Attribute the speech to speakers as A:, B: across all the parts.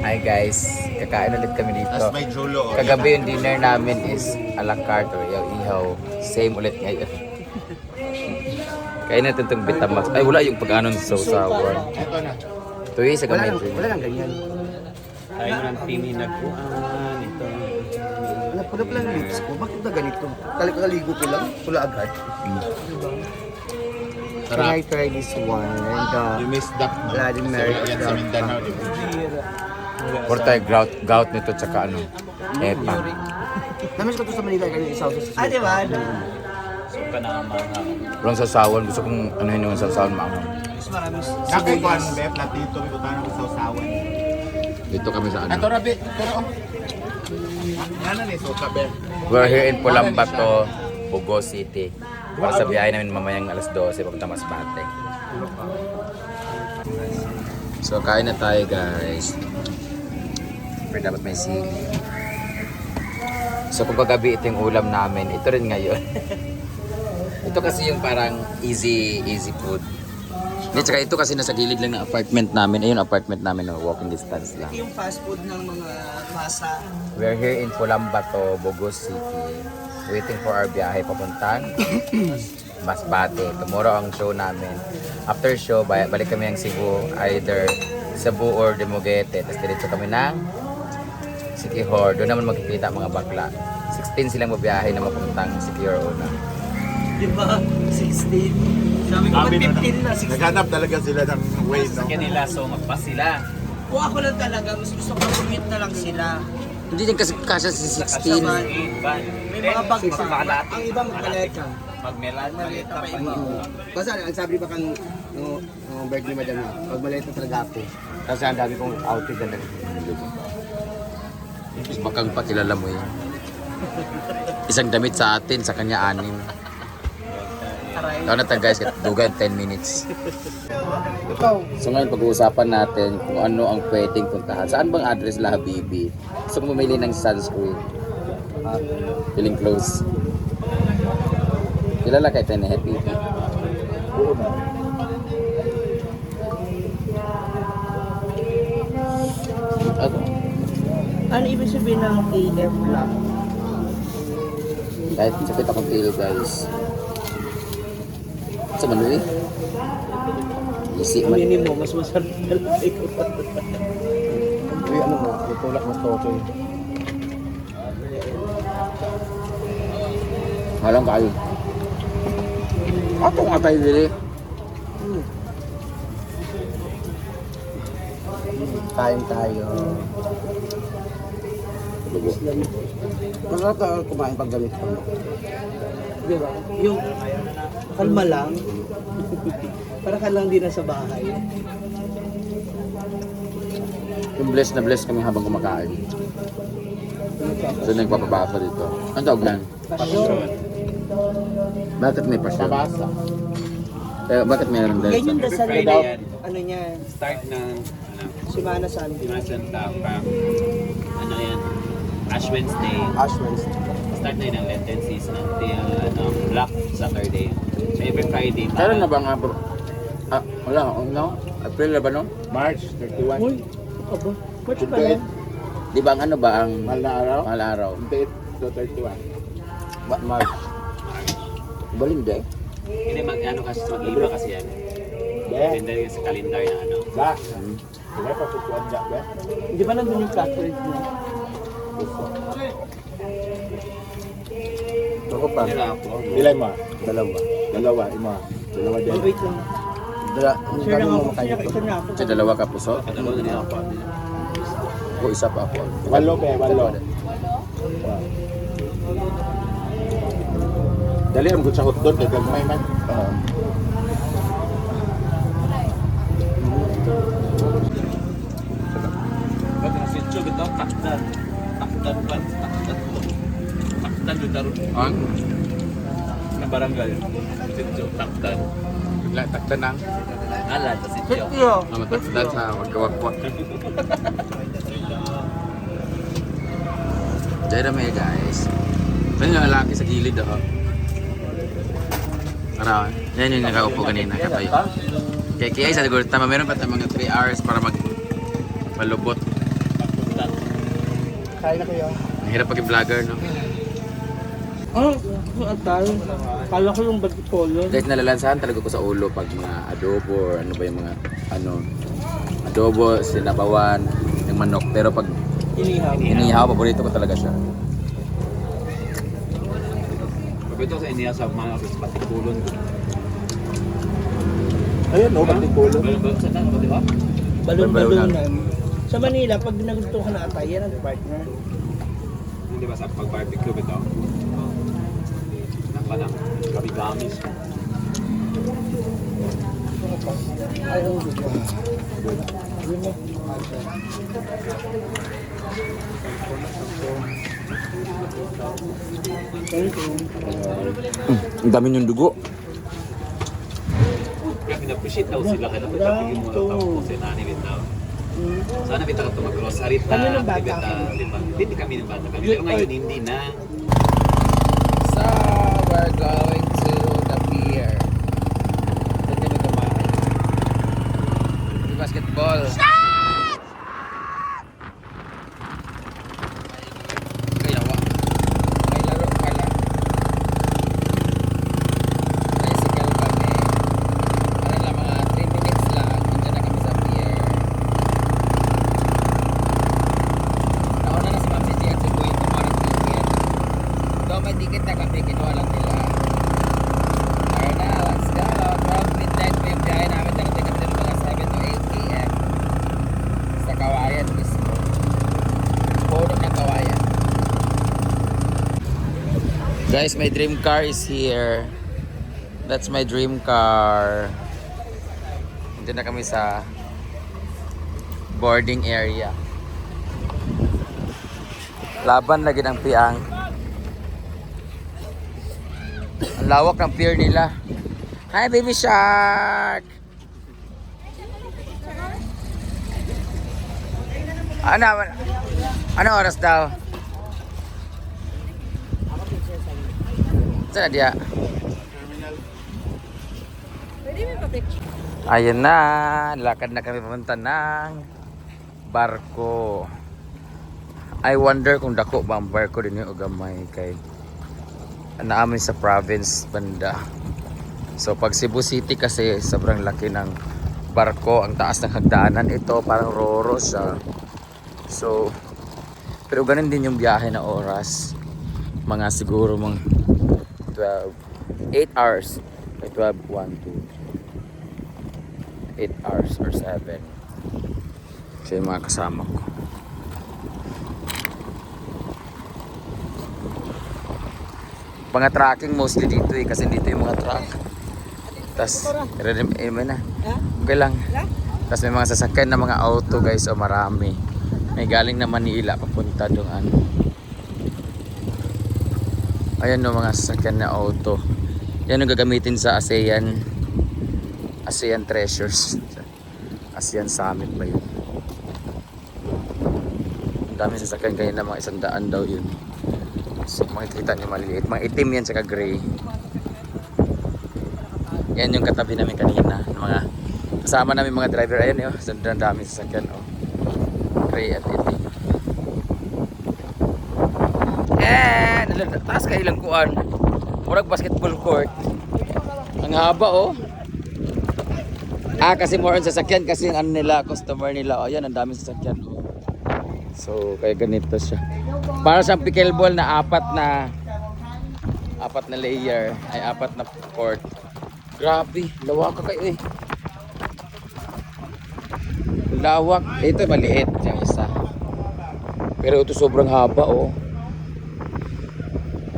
A: Hi guys, kakain ulit kami dito.
B: Tapos may julo.
A: Kagabi yung dinner namin is a la carte or ihaw. Same ulit ngayon. Kain natin itong Betamax. Ay wala yung pag-anon sa sausawan.
B: Ito na.
A: Tuwi sa gamay.
C: Wala nang ganyan.
D: Tayo ng pini nagkuhan, ito.
C: Wala pala pala ang lips ko. Bakit na ganito? Kaligo ko lang. Pula agad. Can I try this one? And
B: You missed that, no?
C: Bloody Mary.
B: So, yan sa Mindanao, di ba?
A: Puro tayo gout nito tsaka ano. Epa.
C: Namiss ko to sa Manila kanina isaw sa
E: di ba?
D: So ka na manghang.
A: Walang sausawan. Gusto kong anuhin yung sausawan maanghang.
B: Nakikuan, Bep, latito, may kutana ko sa usawan.
A: Dito kami sa
B: Ito,
A: ano.
B: Rabi. Pero, Yan na ni Soka, Bep.
A: We're here in Pulambato, Bogo City. Para sa biyahe namin mamayang alas 12 papunta Masbate. So kain na tayo guys. Pero dapat may sili. So kung kagabi ito yung ulam namin, ito rin ngayon. Ito kasi yung parang easy food. Hindi, tsaka ito kasi nasa gilid lang ng apartment namin. Ayun, apartment namin, no, walking distance lang.
E: Yung fast food ng mga masa.
A: We're here in Pulambato, Bogo City. Waiting for our biyahe papuntang Masbate. Tomorrow ang show namin. After show, balik kami ng Cebu. Either Cebu or Dumaguete. Tapos diretso kami ng Siquijor. Doon naman magkikita mga bakla. 16 silang mabiyahe na mapuntang Siquijor una.
E: Di ba? 16. Sabi ko, 15 na, 16.
B: Naghanap talaga sila ng way, no?
D: Sa kanila, so magpas sila.
E: Kung ako lang talaga, gusto ko kumit na lang sila.
A: Hindi din kasi kasya si 16.
E: May mga bag pa. Ang iba magkaleta.
D: Pag melan,
E: Maleta pa iba.
C: Basta ang sabi pa kang no birthday madam na. Pag maliit na talaga ako. Kasi ang dami kong outfit na
A: Mas bakang pa kilala mo yun. Isang damit sa atin, sa kanya 6. Ikaw na tayo guys, dugan 10 minutes. So ngayon pag-uusapan natin kung ano ang pwedeng puntahan. Saan bang address La Habibi? Gusto ko mamili ng sunscreen. Feeling close. Kilala kay Tene Happy.
E: Ano ibig sabihin ng AF lang?
A: Kahit sakit akong tail guys. Sa Manui? Isi man.
E: Aminin mo, mas masarap talaga ikaw.
C: Uy, ano mo? Itulak mas totoy.
A: Halang kayo. Ako nga tayo dili.
C: Kain tayo. Masarap na kumain pag galit ko.
E: Di ba? Yung kalma lang. Para ka lang din nasa bahay.
A: Yung bless na bless kami habang kumakain. So nagpapabasa dito. Ang tawag lang?
E: Pasyon.
A: Bakit may pasyon?
B: Babasa.
A: Bakit mayroon dahil?
E: Yan yung dasal
D: Friday
E: nila.
D: yan.
E: Ano niya?
D: Start ng,
E: Simana Sunday.
D: Dimasan from, yan, Ash Wednesday.
C: Ash Wednesday.
D: Start na yun ang Lenten season until, Black Saturday. So every Friday.
A: Kailan na ba nga bro? Wala, no? April na ba no?
B: March 31.
E: Uy, aba. Ba't yung pala?
A: Di ba ang ano ba ang
B: Mahal na araw?
A: mahal araw?
B: 28 to 31.
A: March. Balinde.
D: Hindi mag-ano kasi, mag-iba kasi yan.
B: Be,
D: Depende rin sa calendar na ano.
B: ba? Diba pa kukuan dyan, Be?
E: Di ba nandun yung Catholic mo?
C: Ako pa.
B: Ilay mo?
C: Dalawa.
B: Dalawa, ima. Dalawa din.
E: Oh, wait lang.
C: Ang
E: Share
C: dami
E: lang
C: mo
E: ako.
C: makain ito.
E: Share na ako.
A: Sa dalawa ka puso?
D: Ano na nila ako?
A: O isa pa ako.
B: Walo, Be, walo. Dali, ang good sa hotdog, kay gagmay man.
D: Pag ang sityo, ito, takdan. Takdan pa, takdan po. Takdan yung daron.
A: Ang?
D: Na barangay. Sityo, takdan.
A: Bigla takdan ang.
D: Ala, sa sityo.
A: Matakdan sa magkawakwak. Diyan na may guys. Ito yung lalaki sa gilid ako. Araw. Yan yung nakaupo kanina. Katayo. Kaya sa siguro tama meron pa tayong mga 3 hours para malubot.
C: Kain na kayo.
A: Ang hirap paging vlogger, no?
E: Atal. Kala ko yung batipolo.
A: Guys, nalalansahan talaga ko sa ulo pag mga adobo or ano ba yung mga adobo, sinabawan, yung manok. Pero pag inihaw, paborito ko talaga siya.
D: Pagkito sa iniya sa mga patikulon.
B: Ayun, no, patikulo.
D: Balon sa tanto, di ba?
E: Balon-balunan. Sa Manila, pag nagusto ka na atay, yan ang partner.
D: Hindi ba sa pag-barbecue ito? Nakalang gabi-gamis.
E: Ay, ang gusto. Yun mo. Thank you.
A: Ang dami yung dugo.
D: Kaya pinapushit daw sila kaya napagpapigil mo lang tao kasi nanimit daw. Sana kita ka mag-grocery ta.
E: Kami ng bata.
D: Hindi kami ng bata kami. Pero ngayon hindi na.
A: So, we're going to the pier. Saan kami kumain? Yung basketball. Kayawa. May laro pala. Tricycle kami. Ano lang, mga 3 minutes lang. Nandiyan na kami sa pier. Nauna na si Ma'am Gigi at si Boy kumarang ticket. Though may ticket na kami, kinuha lang nila. Alright na, let's go. 12 midnight po yung biyahe namin. Darating kami ng mga 7 to 8 a.m. Sa Kawayan mismo. Puno ng Kawayan. Guys, my dream car is here. That's my dream car. Diyan na kami sa boarding area. Laban lagi ng piang. Ang lawak ng pier nila. Hi, baby shark! Ano oras daw? Saan na dia? Ayun na, lakad na kami papunta ng barko. I wonder kung dako ba ang barko din yung ugamay kay naamin sa province banda. So pag Cebu City kasi sobrang laki ng barko, ang taas ng hagdanan ito, parang roro siya. So pero ganun din yung biyahe na oras. Mga siguro mga 8 hours. 12, 1, 2, 8 hours or 7. Siya yung mga kasama ko. Mga tracking mostly dito kasi dito yung mga truck. Tapos, na. Okay lang. Tapos may mga sasakyan na mga auto guys, o marami. May galing na Manila, papunta doon ano. Ayan no, mga sasakyan na auto. Yan yung gagamitin sa ASEAN Treasures. ASEAN Summit ba yun? Ang dami sasakyan kanina, mga 100 daw yun. So makikita nyo maliliit. Mga itim yan saka gray. Yan yung katabi namin kanina. Mga kasama namin mga driver. Ayan yun. Ang dami sasakyan. Oh. Gray at itim. And taas kayo lang kuan. Murag basketball court. Ang haba oh. Kasi more on sasakyan kasi yung ano nila, customer nila. Oh, yan ang daming sasakyan oh. So kaya ganito siya. Para siyang pickleball na apat na layer, ay apat na court. Grabe, lawak ka kayo eh. Lawak. Ito maliit yung isa. Pero ito sobrang haba oh.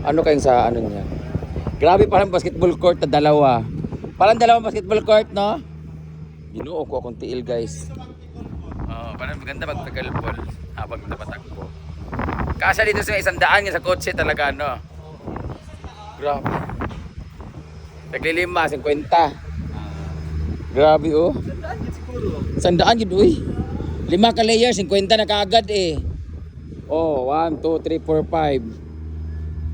A: Ano kayong sa ano niya? Grabe, parang basketball court na dalawa. Parang dalawang basketball court, no? Ginuo ko akong tiil, guys. Oh, parang maganda mag-pickleball habang napatakbo. Kasya dito sa 100 nga sa kotse talaga, no? Grabe. Naglilima, 50. Grabe, oh. 100 yun, uy. 5 ka layer, 50 na kaagad, eh. Oh, 1, 2, 3, 4, 5.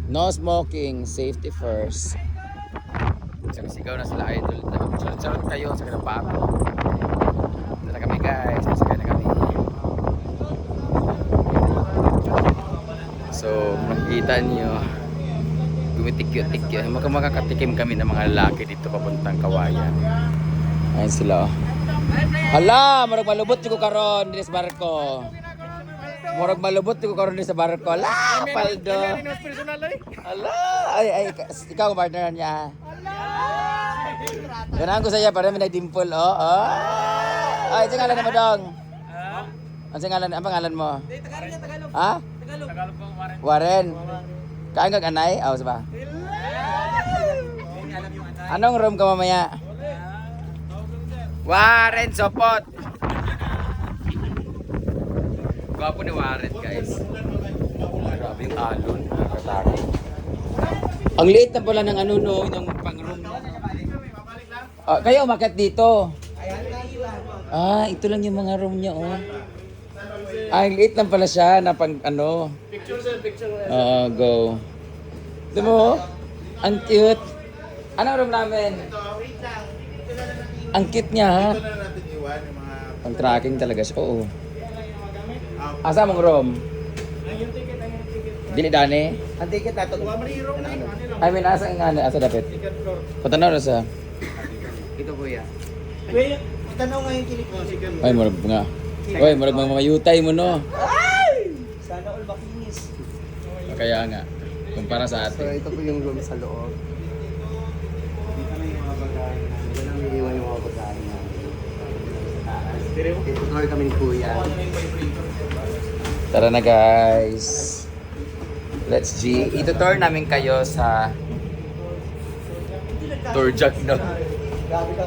A: No smoking, safety first. Sigaw na sila idol. Charot kayo sa kinabato. Dala kami guys, masakay na kami. So, nakikita niyo, gumitikyo-tikyo. Makakatikim kami ng mga lalaki dito papuntang Kawayan. Ayan sila. Hala, marag malubot ko karon din sa barko. Marag malubot ko karon din sa barko. Hala, paldo. Hala, ay, ikaw partner niya. Ganaan ko sa iya para may nagdimple, oh. Ay, sa ngalan mo dong. Ang pangalan mo? Ha? Tagalog po, Warren. Kain kag anay? Aw, sa ba? Anong room ka mamaya? Warren Sopot. Gwapo ni Warren, guys. Grabe yung alon. Nakatari. Ang liit na pala ng ano no, ng pang-room. Kayo umakyat dito. Ito lang yung mga room niya, oh. Ang liit lang pala siya na pang ano. Picture. Go. Ito mo, ang cute. Anong room namin? Ang cute niya, ha? Pang tracking talaga siya. Oo. Asa mong room? Dili dani?
C: Ang ticket nato.
A: I mean, asa dapat? Punta na sa.
C: Ito kuya.
E: Wait, tanong nga yung kilik mo.
A: Ay, marag nga. Oy, marag mga mayutay mo no.
E: Sana all makinis.
A: Kaya nga. Kumpara sa
C: So
A: atin.
C: ito po yung room sa loob. Dito na yung mga bagay na. Dito na iniiwan yung mga bagay na. Ito kami ni kuya.
A: Tara na guys. Let's G. Ito-tour namin kayo sa tour jack no.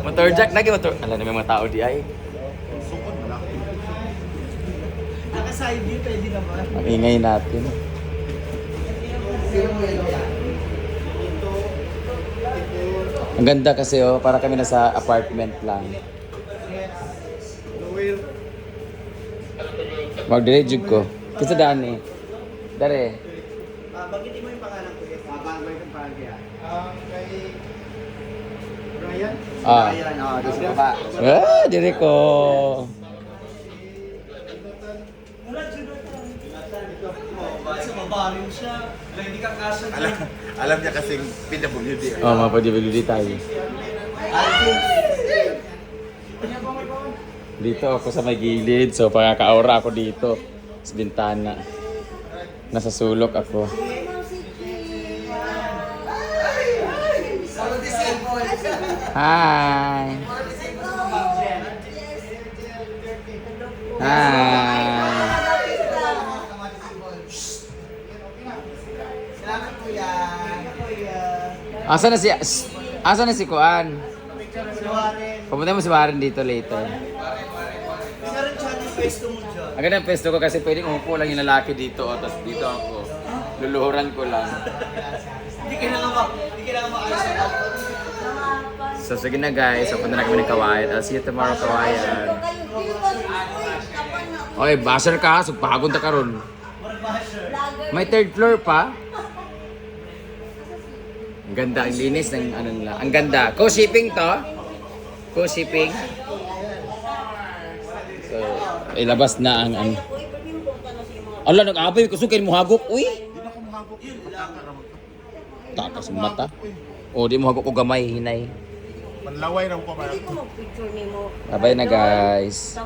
A: Motor jack lagi motor. Alam naman mga tao di ay.
E: Naka-side view, pwede naman.
A: Ang ingay natin. Ang ganda kasi oh, para kami nasa apartment lang. Magdire-jug ko. Kasi daan eh. Dare.
E: Banggitin mo yung pangalan ko eh.
C: Bago yung pagkaya.
A: Ah.
C: Doon sa baba.
A: Dire ko.
E: Sa mabarin siya. Hindi ka kasya dyan.
B: Alam niya kasing PWD.
A: Oh, mapag-DVD tayo. Dito ako sa may gilid. So, pagkaka-aura ako dito. Sa bintana. Nasa sulok ako. Hi! Hi!
E: Salamat kuya.
A: Asa na si Kuan?
E: Si Warren.
A: Pupunta mo si Warren dito later.
E: Isa rin siya ng pwesto mo dyan.
A: Ang ganda ng pesto ko kasi pwedeng umupo lang yung lalaki dito. Tapos dito ako. Luluhuran ko lang.
E: Hindi kailangan maalis sa ako.
A: So sige na guys, so punta na kami ng Kawayan. I'll see you tomorrow, Kawayan. Oy, basher ka, so pagod na karon. May third floor pa. Ang ganda, ang linis ng ano nila. Ang ganda. Co-shipping to. Co-shipping. So, ilabas na ang ano. Ala, nag-abay ko sukin mo hagok. Uy. Takas mata. O, di mo hagok ko gamay, hinay.
B: Panlaway raw ko ba?
A: Bye na guys.